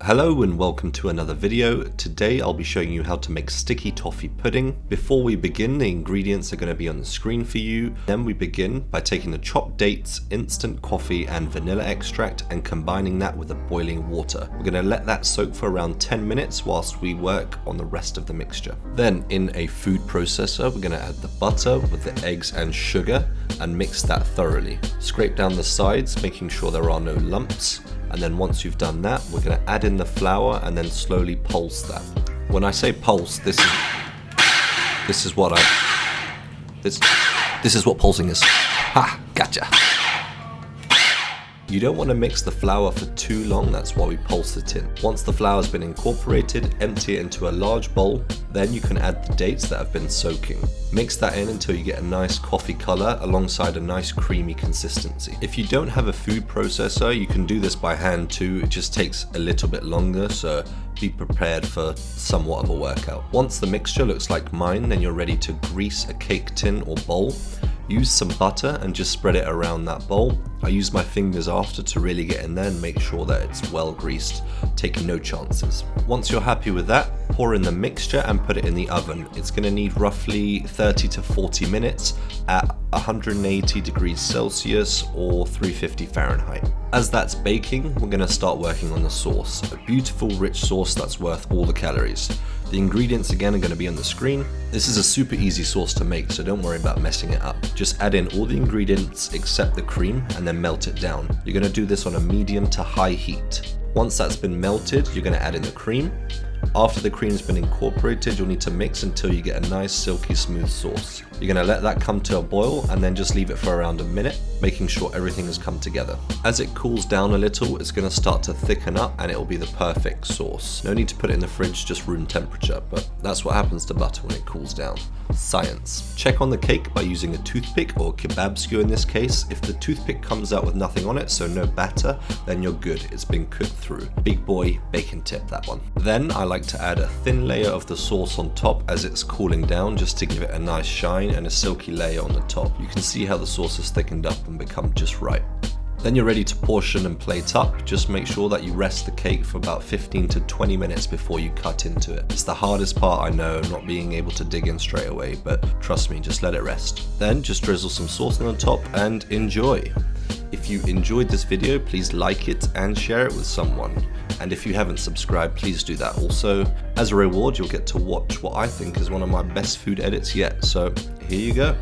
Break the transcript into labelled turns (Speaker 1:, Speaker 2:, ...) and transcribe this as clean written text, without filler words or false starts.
Speaker 1: Hello and welcome to another video. Today I'll be showing you how to make sticky toffee pudding. Before we begin, the ingredients are going to be on the screen for you. Then we begin by taking the chopped dates, instant coffee and vanilla extract and combining that with the boiling water. We're going to let that soak for around 10 minutes whilst we work on the rest of the mixture. Then in a food processor, we're going to add the butter with the eggs and sugar and mix that thoroughly. Scrape down the sides, making sure there are no lumps. And then once you've done that, we're going to add in the flour and then slowly pulse that. When I say pulse, this is what pulsing is. Ha, gotcha. You don't want to mix the flour for too long, that's why we pulse it in. Once the flour's been incorporated, empty it into a large bowl, then you can add the dates that have been soaking. Mix that in until you get a nice coffee color alongside a nice creamy consistency. If you don't have a food processor, you can do this by hand too, it just takes a little bit longer, so be prepared for somewhat of a workout. Once the mixture looks like mine, then you're ready to grease a cake tin or bowl. Use some butter and just spread it around that bowl. I use my fingers after to really get in there and make sure that it's well greased, taking no chances. Once you're happy with that, pour in the mixture and put it in the oven. It's going to need roughly 30 to 40 minutes at 180 degrees Celsius or 350 Fahrenheit. As that's baking, we're going to start working on the sauce. A beautiful rich sauce that's worth all the calories. The ingredients again are going to be on the screen. This is a super easy sauce to make, so don't worry about messing it up. Just add in all the ingredients except the cream and then melt it down. You're going to do this on a medium to high heat. Once that's been melted, you're going to add in the cream. After the cream's been incorporated, you'll need to mix until you get a nice silky smooth sauce. You're going to let that come to a boil and then just leave it for around a minute, making sure everything has come together. As it cools down a little, it's going to start to thicken up and it will be the perfect sauce. No need to put it in the fridge, just room temperature, but that's what happens to butter when it cools down. Science. Check on the cake by using a toothpick or kebab skewer in this case. If the toothpick comes out with nothing on it, so no batter, then you're good. It's been cooked through. Big boy bacon tip, that one. Then I like to add a thin layer of the sauce on top as it's cooling down, just to give it a nice shine and a silky layer on the top. You can see how the sauce has thickened up and become just right. Then you're ready to portion and plate up. Just make sure that you rest the cake for about 15 to 20 minutes before you cut into it. It's the hardest part, I know, not being able to dig in straight away, but trust me, just let it rest. Then just drizzle some sauce on the top and enjoy. If you enjoyed this video, please like it and share it with someone. And if you haven't subscribed, please do that also. As a reward, you'll get to watch what I think is one of my best food edits yet, so here you go.